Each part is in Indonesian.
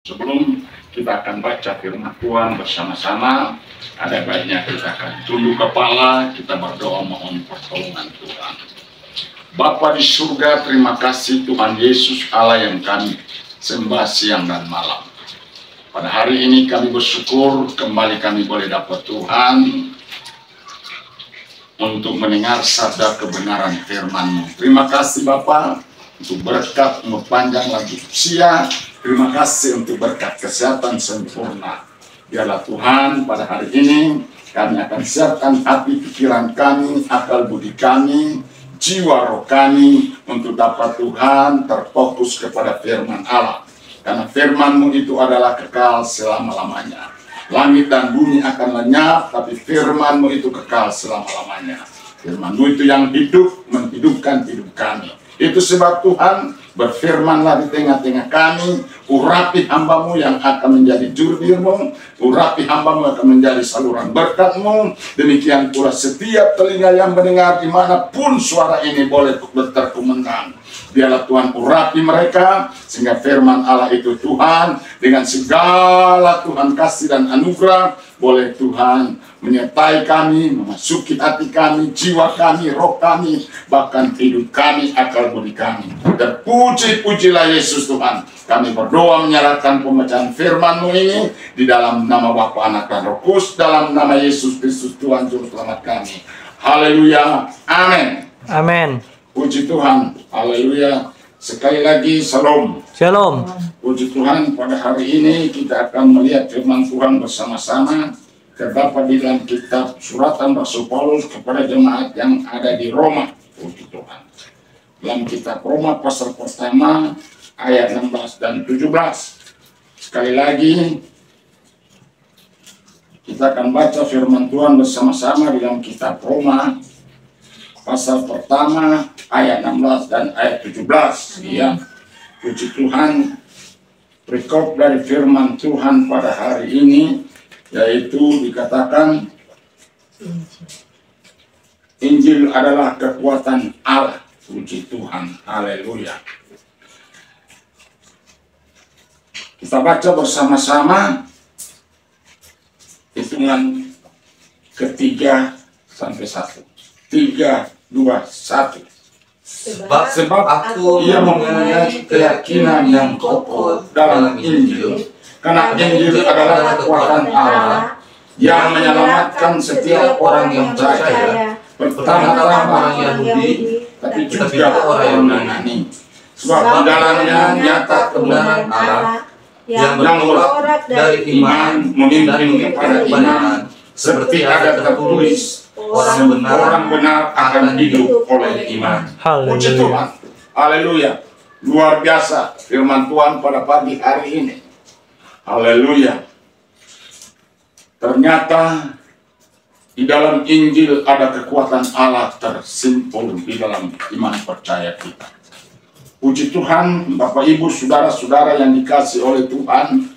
Sebelum kita akan baca firman Tuhan bersama-sama, ada baiknya kita akan tunduk kepala, kita berdoa mohon pertolongan Tuhan. Bapa di surga, terima kasih Tuhan Yesus Allah yang kami sembah siang dan malam. Pada hari ini kami bersyukur kembali kami boleh dapat Tuhan untuk mendengar sabda kebenaran firman-Mu. Terima kasih Bapa untuk berkat umur panjang lagi usia. Terima kasih untuk berkat kesehatan sempurna. Biarlah Tuhan pada hari ini kami akan siapkan hati pikiran kami, akal budi kami, jiwa roh kami untuk dapat Tuhan terfokus kepada firman Allah. Karena firman-Mu itu adalah kekal selama-lamanya. Langit dan bumi akan lenyap, tapi firman-Mu itu kekal selama-lamanya. Firman-Mu itu yang hidup, menghidupkan hidup kami. Itu sebab Tuhan berfirmanlah di tengah-tengah kami, urapi hamba-Mu yang akan menjadi jubir-Mu, urapi hamba-Mu yang akan menjadi saluran berkat-Mu. Demikian pula setiap telinga yang mendengar dimanapun suara ini boleh berterkumandang. Biarlah Tuhan urapi mereka, sehingga firman Allah itu Tuhan, dengan segala Tuhan kasih dan anugerah, boleh Tuhan menyertai kami, memasuki hati kami, jiwa kami, roh kami, bahkan hidup kami, akal budi kami. Dan puji-pujilah Yesus Tuhan. Kami berdoa menyerahkan pembacaan firman-Mu ini di dalam nama Bapa, Anak, dan Roh Kudus, dalam nama Yesus Kristus Tuhan Juru Selamat kami. Haleluya, amin. Amin. Puji Tuhan, haleluya. Sekali lagi, shalom. Shalom. Puji Tuhan, pada hari ini kita akan melihat firman Tuhan bersama-sama. Terdapat di dalam kitab suratan Rasul Paulus kepada jemaat yang ada di Roma. Puji Tuhan. Dalam kitab Roma pasal pertama ayat 16 dan 17. Sekali lagi kita akan baca firman Tuhan bersama-sama di dalam kitab Roma pasal pertama ayat 16 dan ayat 17. Ya. Puji Tuhan. Rekop dari firman Tuhan pada hari ini, yaitu dikatakan Injil adalah kekuatan Allah. Puji Tuhan, haleluya. Kita baca bersama-sama hitungan ketiga sampai 1. 3, 2, 1. Sebab aku mempunyai keyakinan yang kokoh dalam Injil. Karena Injil adalah kekuatan Allah yang menyelamatkan setiap orang yang percaya, pertama-tama orang Yahudi, tapi juga orang Yunani. Sebab di dalamnya nyata kebenaran Allah yang bertolak dari iman memimpin kepada iman, seperti ada tertulis, orang benar akan hidup oleh iman. Puji Tuhan, haleluya. Luar biasa firman Tuhan pada pagi hari ini. Haleluya. Ternyata di dalam Injil ada kekuatan Allah tersimpul di dalam iman percaya kita. Puji Tuhan, Bapak Ibu, saudara-saudara yang dikasihi oleh Tuhan,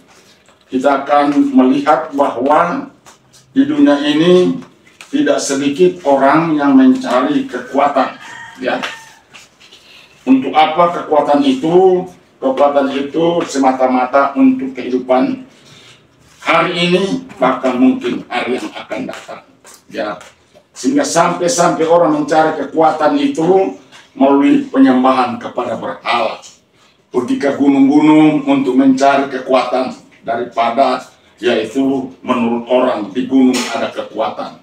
kita akan melihat bahwa di dunia ini tidak sedikit orang yang mencari kekuatan. Ya. Untuk apa kekuatan itu? Kekuatan itu semata-mata untuk kehidupan hari ini, bahkan mungkin hari yang akan datang. Ya. Sehingga sampai orang mencari kekuatan itu melalui penyembahan kepada berhala. Pergi ke gunung-gunung untuk mencari kekuatan daripada, yaitu menurut orang di gunung ada kekuatan.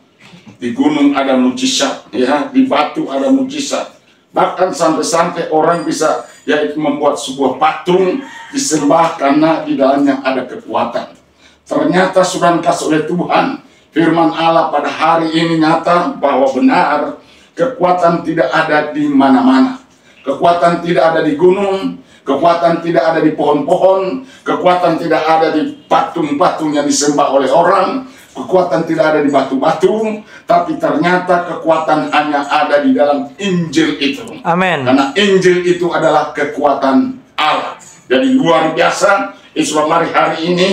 Di gunung ada mujizat, ya, di batu ada mujizat. Bahkan sampai orang bisa yaitu membuat sebuah patung disembah karena di dalamnya ada kekuatan. Ternyata sudah dikasih oleh Tuhan, firman Allah pada hari ini nyata bahwa benar kekuatan tidak ada di mana-mana. Kekuatan tidak ada di gunung, kekuatan tidak ada di pohon-pohon, kekuatan tidak ada di patung-patung yang disembah oleh orang, kekuatan tidak ada di batu-batu, tapi ternyata kekuatan hanya ada di dalam Injil itu. Amin. Karena Injil itu adalah kekuatan Allah. Jadi luar biasa. Sebab mari hari ini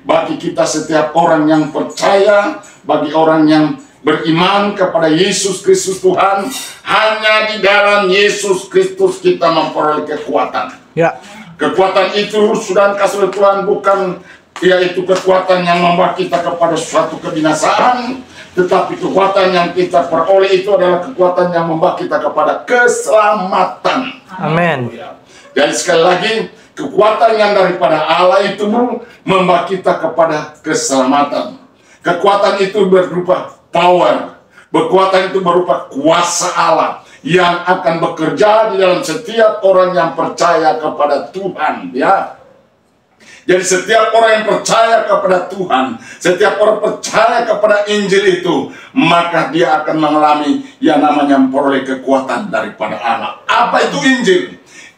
bagi kita setiap orang yang percaya, bagi orang yang beriman kepada Yesus Kristus Tuhan, hanya di dalam Yesus Kristus kita memperoleh kekuatan. Ya. Kekuatan itu, saudara kasih oleh Tuhan, bukan yaitu kekuatan yang membawa kita kepada suatu kebinasaan, tetapi kekuatan yang kita peroleh itu adalah kekuatan yang membawa kita kepada keselamatan. Amin. Dan sekali lagi, kekuatan yang daripada Allah itu membawa kita kepada keselamatan. Kekuatan itu berupa power. Kekuatan itu berupa kuasa Allah yang akan bekerja di dalam setiap orang yang percaya kepada Tuhan, ya. Jadi setiap orang yang percaya kepada Tuhan, setiap orang percaya kepada Injil itu, maka dia akan mengalami yang namanya memperoleh kekuatan daripada Allah. Apa itu Injil?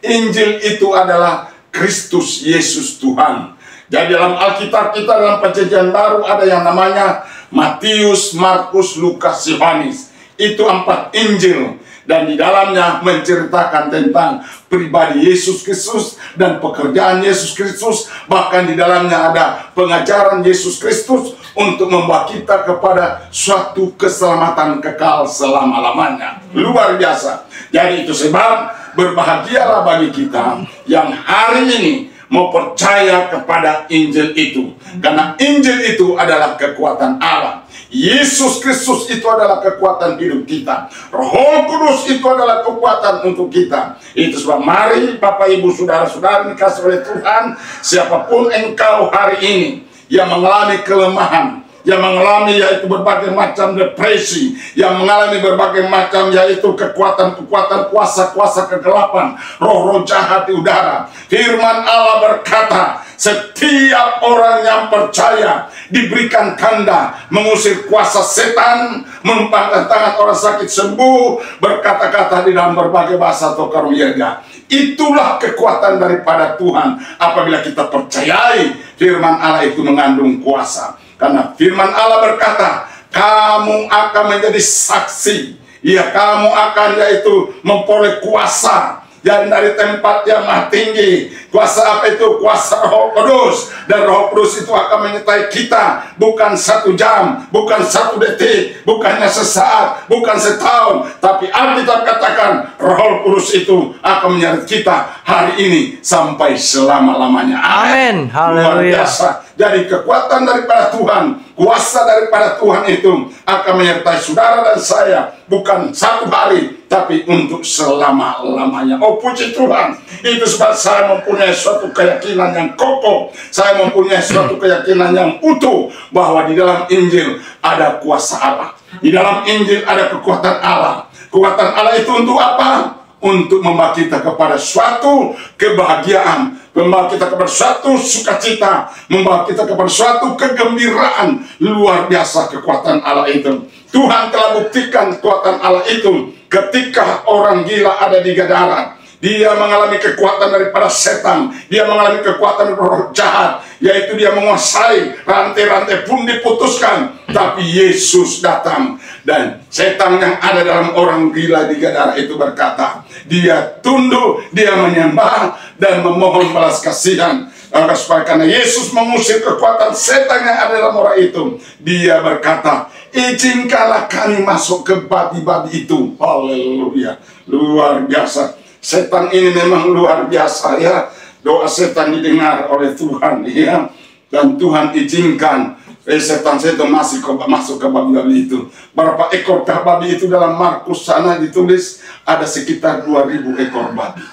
Injil itu adalah Kristus Yesus Tuhan. Jadi dalam Alkitab kita, dalam Perjanjian Baru, ada yang namanya Matius, Markus, Lukas, Yohanes. Itu 4 Injil. Dan di dalamnya menceritakan tentang pribadi Yesus Kristus dan pekerjaan Yesus Kristus. Bahkan di dalamnya ada pengajaran Yesus Kristus untuk membawa kita kepada suatu keselamatan kekal selama-lamanya. Luar biasa. Jadi itu sebab berbahagialah bagi kita yang hari ini mau percaya kepada Injil itu. Karena Injil itu adalah kekuatan Allah. Yesus Kristus itu adalah kekuatan hidup kita. Roh Kudus itu adalah kekuatan untuk kita. Itu sebab mari Bapak Ibu Saudara-saudara dikasih oleh Tuhan, siapapun engkau hari ini yang mengalami kelemahan, yang mengalami yaitu berbagai macam depresi, yang mengalami berbagai macam yaitu kekuatan-kekuatan, kuasa-kuasa kegelapan, roh-roh jahat di udara. Firman Allah berkata, setiap orang yang percaya diberikan tanda mengusir kuasa setan, menumpangkan tangan orang sakit sembuh, berkata-kata di dalam berbagai bahasa atau karunia. Itulah kekuatan daripada Tuhan apabila kita percayai firman Allah itu mengandung kuasa. Karena firman Allah berkata, kamu akan menjadi saksi. Ya, kamu akan yaitu memperoleh kuasa dan dari tempat yang maha tinggi. Kuasa apa itu? Kuasa Roh Kudus. Dan Roh Kudus itu akan menyertai kita. Bukan 1 jam, bukan 1 detik, bukannya sesaat, bukan setahun. Tapi Alkitab katakan Roh Kudus itu akan menyertai kita hari ini sampai selama-lamanya. Amin. Luar biasa. Jadi kekuatan daripada Tuhan, kuasa daripada Tuhan itu akan menyertai saudara dan saya. Bukan 1 hari, tapi untuk selama-lamanya. Oh puji Tuhan. Itu sebab saya mempunyai suatu keyakinan yang kokoh. Saya mempunyai suatu keyakinan yang utuh. Bahwa di dalam Injil ada kuasa Allah. Di dalam Injil ada kekuatan Allah. Kekuatan Allah itu untuk apa? Untuk membawa kita kepada suatu kebahagiaan, membawa kita kepada suatu sukacita, membawa kita kepada suatu kegembiraan. Luar biasa kekuatan Allah itu. Tuhan telah buktikan kekuatan Allah itu ketika orang gila ada di Gadara. Dia mengalami kekuatan daripada setan. Dia mengalami kekuatan roh jahat. Yaitu dia menguasai. Rantai-rantai pun diputuskan. Tapi Yesus datang. Dan setan yang ada dalam orang gila di Gadara itu berkata, dia tunduk, dia menyembah dan memohon balas kasihan. Karena Yesus mengusir kekuatan setan yang ada dalam orang itu. Dia berkata, izinkanlah kami masuk ke babi-babi itu. Haleluya. Luar biasa. Setan ini memang luar biasa ya. Doa setan didengar oleh Tuhan ya. Dan Tuhan izinkan setan-setan masuk ke babi-babi itu. Berapa ekor babi itu dalam Markus sana ditulis ada sekitar 2000 ekor babi.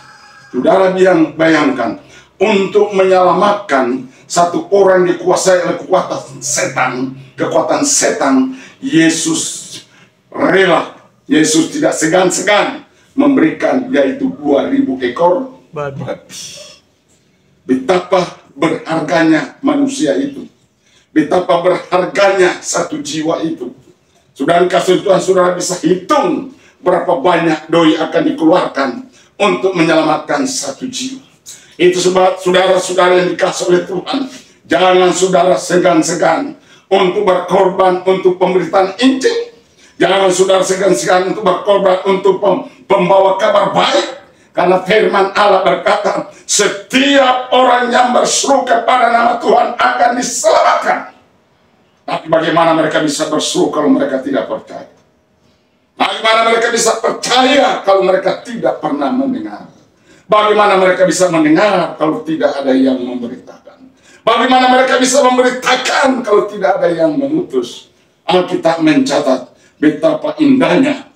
Saudara bayangkan untuk menyelamatkan satu orang dikuasai oleh kekuatan setan, Yesus rela, Yesus tidak segan-segan memberikan yaitu 2000 ekor babi. Betapa berharganya manusia itu. Betapa berharganya satu jiwa itu. Saudara kasih Tuhan, saudara bisa hitung berapa banyak doi akan dikeluarkan untuk menyelamatkan satu jiwa. Itu sebab saudara-saudara yang dikasih oleh Tuhan, jangan saudara segan-segan untuk berkorban untuk pemberitaan Injil. Jangan saudara segan-segan untuk berkorban untuk pembawa kabar baik. Karena firman Allah berkata, setiap orang yang berseru kepada nama Tuhan akan diselamatkan. Tapi bagaimana mereka bisa berseru kalau mereka tidak percaya? Bagaimana mereka bisa percaya kalau mereka tidak pernah mendengar? Bagaimana mereka bisa mendengar kalau tidak ada yang memberitakan? Bagaimana mereka bisa memberitakan kalau tidak ada yang mengutus? Alkitab mencatat betapa indahnya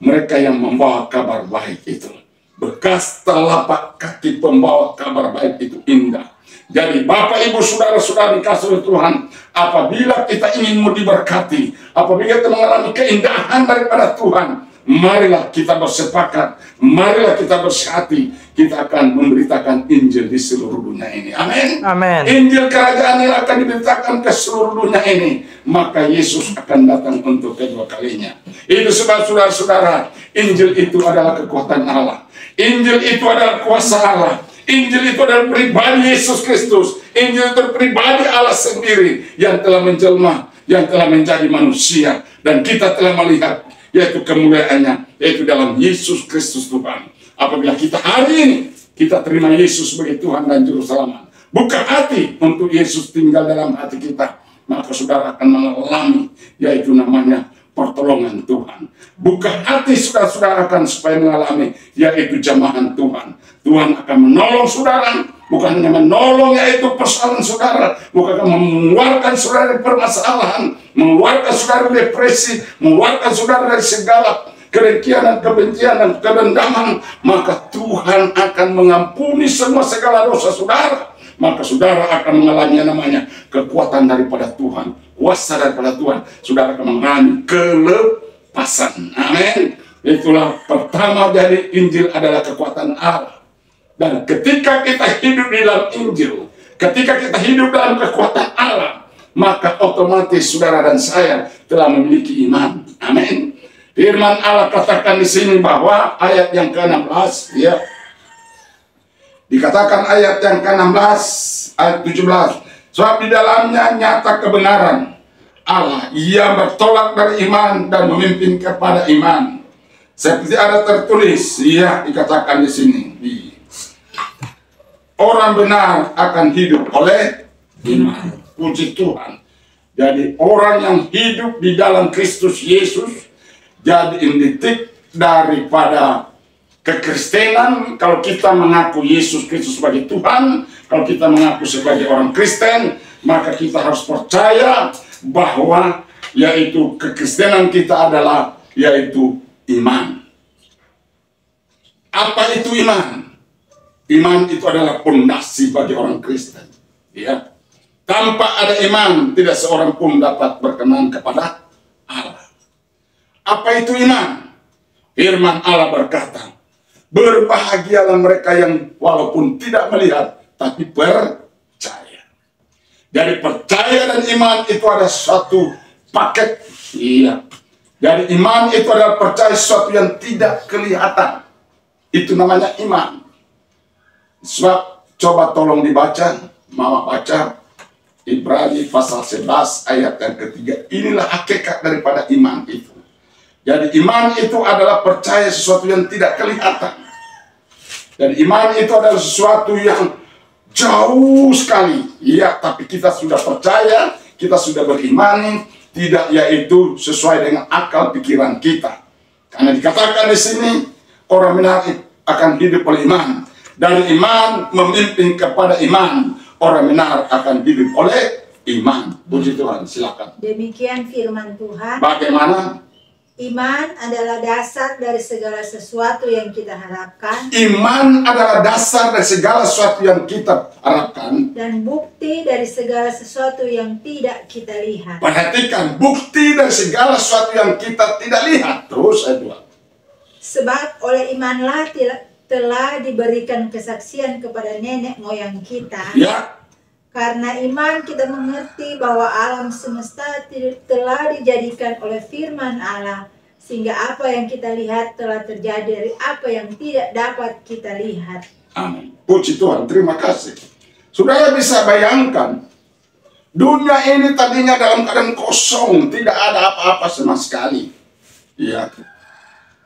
mereka yang membawa kabar baik itu. Bekas telapak kaki pembawa kabar baik itu indah. Jadi Bapak Ibu Saudara-saudara dikasih oleh Tuhan, apabila kita ingin mau diberkati, apabila kita mengalami keindahan daripada Tuhan, marilah kita bersepakat, marilah kita bersehati, kita akan memberitakan Injil di seluruh dunia ini. Amin. Amin. Injil kerajaan ini akan diberitakan ke seluruh dunia ini, maka Yesus akan datang untuk kedua kalinya. Itu sebab saudara-saudara, Injil itu adalah kekuatan Allah. Injil itu adalah kuasa Allah. Injil itu adalah pribadi Yesus Kristus. Injil itu pribadi Allah sendiri yang telah menjelma, yang telah menjadi manusia, dan kita telah melihat yaitu kemuliaannya, yaitu dalam Yesus Kristus Tuhan. Apabila kita hari ini kita terima Yesus sebagai Tuhan dan Juru Selamat, buka hati untuk Yesus tinggal dalam hati kita, maka saudara akan mengalami yaitu namanya pertolongan Tuhan. Buka hati saudara-saudara akan supaya mengalami yaitu jamahan Tuhan. Tuhan akan menolong saudara, bukan hanya menolong yaitu persoalan saudara, bukan mengeluarkan saudara dari permasalahan, mengeluarkan saudara dari depresi, mengeluarkan saudara dari segala kedengkian dan kebencian dan kedendaman, maka Tuhan akan mengampuni semua segala dosa saudara. Maka saudara akan mengalami yang namanya kekuatan daripada Tuhan, kuasa daripada Tuhan. Saudara akan mengalami kelepasan. Amin. Itulah pertama dari Injil adalah kekuatan Allah. Dan ketika kita hidup di dalam Injil, ketika kita hidup dalam kekuatan Allah, maka otomatis saudara dan saya telah memiliki iman. Amin. Firman Allah katakan di sini bahwa ayat yang ke-16, ya. Dikatakan ayat yang ke-16, ayat 17. Sebab di dalamnya nyata kebenaran Allah. Ia bertolak dari iman dan memimpin kepada iman. Seperti ada tertulis, ya, dikatakan di sini. Orang benar akan hidup oleh iman. Puji Tuhan. Jadi orang yang hidup di dalam Kristus Yesus jadi inditik daripada kekristenan. Kalau kita mengaku Yesus Kristus sebagai Tuhan, kalau kita mengaku sebagai orang Kristen, maka kita harus percaya bahwa yaitu kekristenan kita adalah yaitu iman. Apa itu iman? Iman itu adalah pondasi bagi orang Kristen. Ya. Tanpa ada iman, tidak seorang pun dapat berkenan kepada Allah. Apa itu iman? Firman Allah berkata, berbahagialah mereka yang walaupun tidak melihat, tapi percaya. Jadi percaya dan iman itu ada suatu paket. Iya. Jadi iman itu adalah percaya sesuatu yang tidak kelihatan. Itu namanya iman. Sebab coba tolong dibaca, mama baca Ibrani pasal 11 ayat yang ketiga. Inilah hakikat daripada iman itu. Jadi iman itu adalah percaya sesuatu yang tidak kelihatan. Dan iman itu adalah sesuatu yang jauh sekali. Ya, tapi kita sudah percaya, kita sudah berimani, tidak yaitu sesuai dengan akal pikiran kita. Karena dikatakan di sini orang benar akan hidup oleh iman. Dari iman memimpin kepada iman, orang benar akan hidup oleh iman. Puji Tuhan, silakan. Demikian firman Tuhan. Bagaimana? Iman adalah dasar dari segala sesuatu yang kita harapkan. Iman adalah dasar dari segala sesuatu yang kita harapkan. Dan bukti dari segala sesuatu yang tidak kita lihat. Perhatikan, bukti dari segala sesuatu yang kita tidak lihat. Terus ayat 2. Sebab oleh imanlah telah diberikan kesaksian kepada nenek moyang kita. Ya. Karena iman kita mengerti bahwa alam semesta telah dijadikan oleh firman Allah, sehingga apa yang kita lihat telah terjadi dari apa yang tidak dapat kita lihat. Amin. Puji Tuhan, terima kasih. Saudara bisa bayangkan, dunia ini tadinya dalam keadaan kosong, tidak ada apa-apa sama sekali. Ya.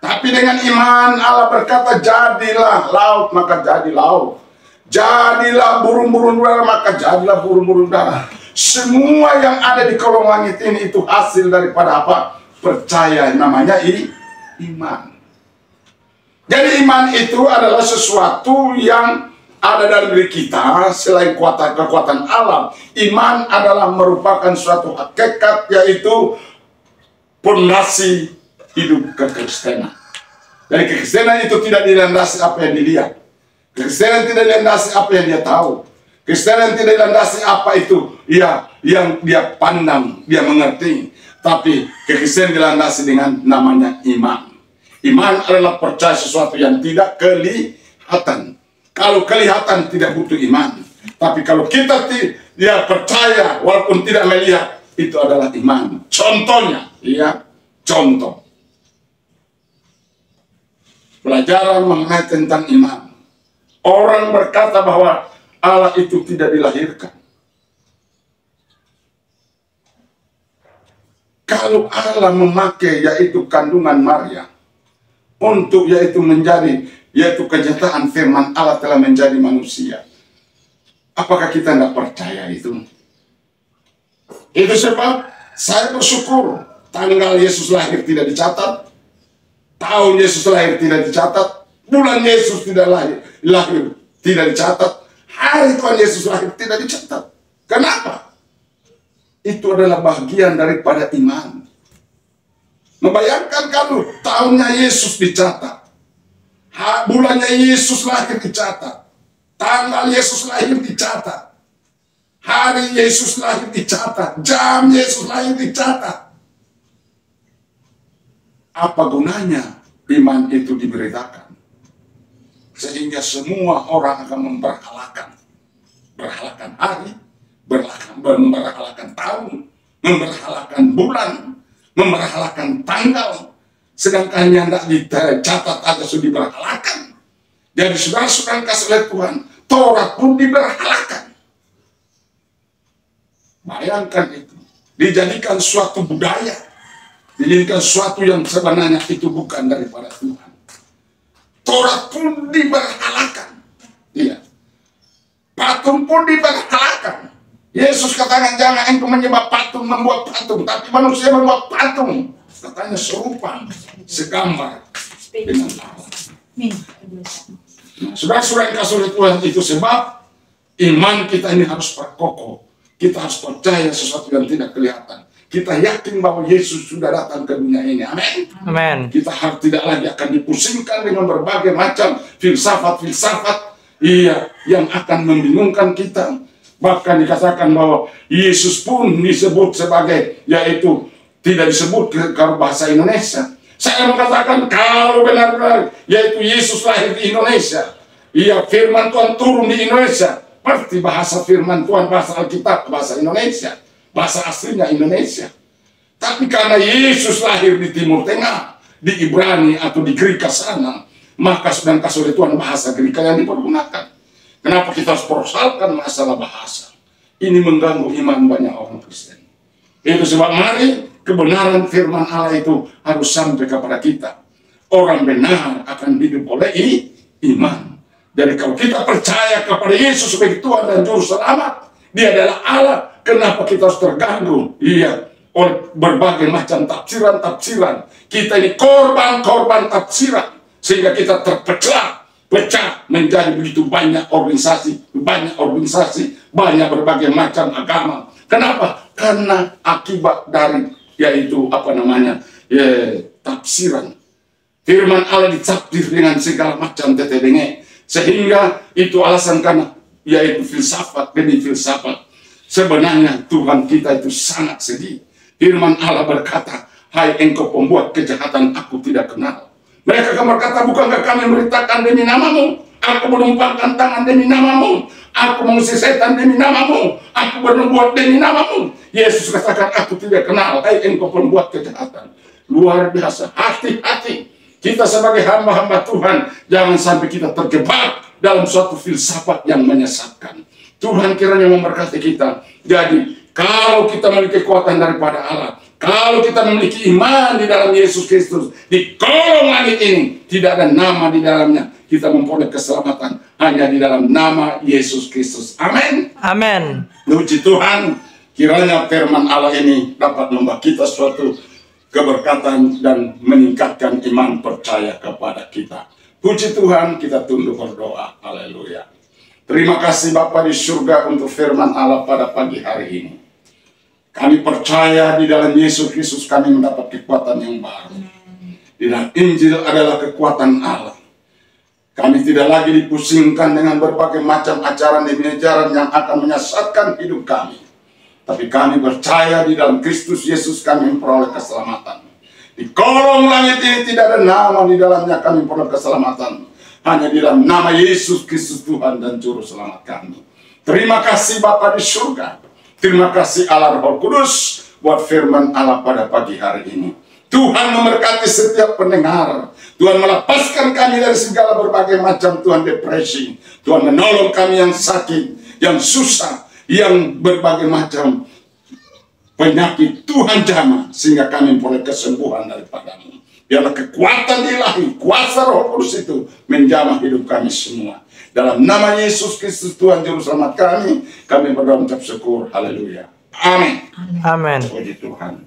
Tapi dengan iman Allah berkata, jadilah laut, maka jadi laut. Jadilah burung-burung udara, maka jadilah burung-burung udara. Semua yang ada di kolong langit ini itu hasil daripada apa? Percaya, namanya iman. Jadi iman itu adalah sesuatu yang ada dalam diri kita selain kekuatan alam. Iman adalah merupakan suatu hakikat, yaitu pondasi hidup kekristenan. Jadi kekristenan itu tidak dilandasi apa yang dilihat. Kekristenan tidak dilandasi apa yang dia tahu. Kekristenan tidak dilandasi apa itu yang dia pandang, dia mengerti. Tapi kekristenan dilandasi dengan namanya iman. Iman adalah percaya sesuatu yang tidak kelihatan. Kalau kelihatan tidak butuh iman. Tapi kalau kita tidak percaya walaupun tidak melihat, itu adalah iman. Contohnya, contoh. Pelajaran mengenai tentang iman. Orang berkata bahwa Allah itu tidak dilahirkan. Kalau Allah memakai yaitu kandungan Maria untuk yaitu kenyataan firman Allah telah menjadi manusia, apakah kita tidak percaya itu? Itu sebab saya bersyukur tanggal Yesus lahir tidak dicatat, tahun Yesus lahir tidak dicatat, bulan Yesus tidak lahir tidak dicatat, hari Tuhan Yesus lahir tidak dicatat. Kenapa? Itu adalah bagian daripada iman. Membayangkan kalau tahunnya Yesus dicatat, bulannya Yesus lahir dicatat, tanggal Yesus lahir dicatat, hari Yesus lahir dicatat, jam Yesus lahir dicatat. Apa gunanya iman itu diberitakan? Sehingga semua orang akan memberhalakan hari, memberhalakan tahun, memberhalakan bulan, memberhalakan tanggal, sedangkan yang tidak dicatat aja sudah diberhalakan. Jadi saudara-saudara kasih oleh Tuhan, Taurat pun diberhalakan. Bayangkan itu, dijadikan suatu budaya, dijadikan suatu yang sebenarnya itu bukan daripada Tuhan. Taurat pun diberhalakan, patung pun diberhalakan. Yesus katakan jangan engkau menyembah patung, membuat patung, tapi manusia membuat patung. Katanya serupa, segambar dengan Allah. Saudara-saudara yang kasih oleh Tuhan, itu sebab iman kita ini harus perkokoh. Kita harus percaya sesuatu yang tidak kelihatan. Kita yakin bahwa Yesus sudah datang ke dunia ini. Amin. Amin. Kita harus tidak lagi akan dipusingkan dengan berbagai macam filsafat yang akan membingungkan kita. Bahkan dikatakan bahwa Yesus pun disebut sebagai, yaitu tidak disebut kalau bahasa Indonesia. Saya mengatakan kalau benar-benar yaitu Yesus lahir di Indonesia, firman Tuhan turun di Indonesia, pasti bahasa firman Tuhan, bahasa Alkitab, bahasa Indonesia, bahasa aslinya Indonesia. Tapi karena Yesus lahir di Timur Tengah, di Ibrani atau di Greka sana, maka sedang kasih oleh Tuhan bahasa Greka yang dipergunakan. Kenapa kita harus persoalkan masalah bahasa? Ini mengganggu iman banyak orang Kristen. Itu sebab mari kebenaran firman Allah itu harus sampai kepada kita. Orang benar akan hidup oleh iman. Jadi kalau kita percaya kepada Yesus sebagai Tuhan dan Juru Selamat, Dia adalah Allah. Kenapa kita harus terganggu? Oleh berbagai macam tafsiran-tafsiran. Kita ini korban tafsiran. Sehingga kita pecah menjadi begitu banyak organisasi, banyak berbagai macam agama. Kenapa? Karena akibat dari yaitu tafsiran. Firman Allah ditafsir dengan segala macam tetedenge, sehingga itu alasan karena yaitu filsafat demi filsafat. Sebenarnya Tuhan kita itu sangat sedih. Firman Allah berkata, hai engkau pembuat kejahatan, aku tidak kenal. Mereka akan berkata, bukankah kami memberitakan demi namamu? Aku menumpangkan tangan demi namamu. Aku mengusir setan demi namamu. Aku berbuat demi namamu. Yesus katakan, aku tidak kenal. Hai engkau pembuat kejahatan. Luar biasa. Hati-hati. Kita sebagai hamba-hamba Tuhan, jangan sampai kita terjebak dalam suatu filsafat yang menyesatkan. Tuhan kiranya memberkati kita. Jadi, kalau kita memiliki kekuatan daripada Allah, kalau kita memiliki iman di dalam Yesus Kristus, di kolong langit ini tidak ada nama di dalamnya, kita memperoleh keselamatan hanya di dalam nama Yesus Kristus. Amin. Amin. Puji Tuhan, kiranya firman Allah ini dapat membawa kita suatu keberkatan dan meningkatkan iman percaya kepada kita. Puji Tuhan, kita tunduk berdoa. Haleluya. Terima kasih Bapa di surga untuk firman Allah pada pagi hari ini. Kami percaya di dalam Yesus Kristus kami mendapat kekuatan yang baru. Di dalam Injil adalah kekuatan Allah. Kami tidak lagi dipusingkan dengan berbagai macam ajaran demi ajaran yang akan menyesatkan hidup kami. Tapi kami percaya di dalam Kristus Yesus kami memperoleh keselamatan. Di kolong langit ini tidak ada nama di dalamnya kami memperoleh keselamatan. Hanya di dalam nama Yesus Kristus Tuhan dan Juru Selamat kami. Terima kasih Bapa di surga. Terima kasih Allah Roh Kudus buat firman Allah pada pagi hari ini. Tuhan memberkati setiap pendengar. Tuhan melepaskan kami dari segala berbagai macam Tuhan depresi. Tuhan menolong kami yang sakit, yang susah, yang berbagai macam penyakit. Tuhan jamah sehingga kami memperoleh kesembuhan daripada-Mu. Biarlah kekuatan ilahi, kuasa Roh Kudus itu menjamah hidup kami semua. Dalam nama Yesus Kristus Tuhan Juru Selamat kami berdoa mengucap syukur. Haleluya. Amin. Amin. Puji Tuhan.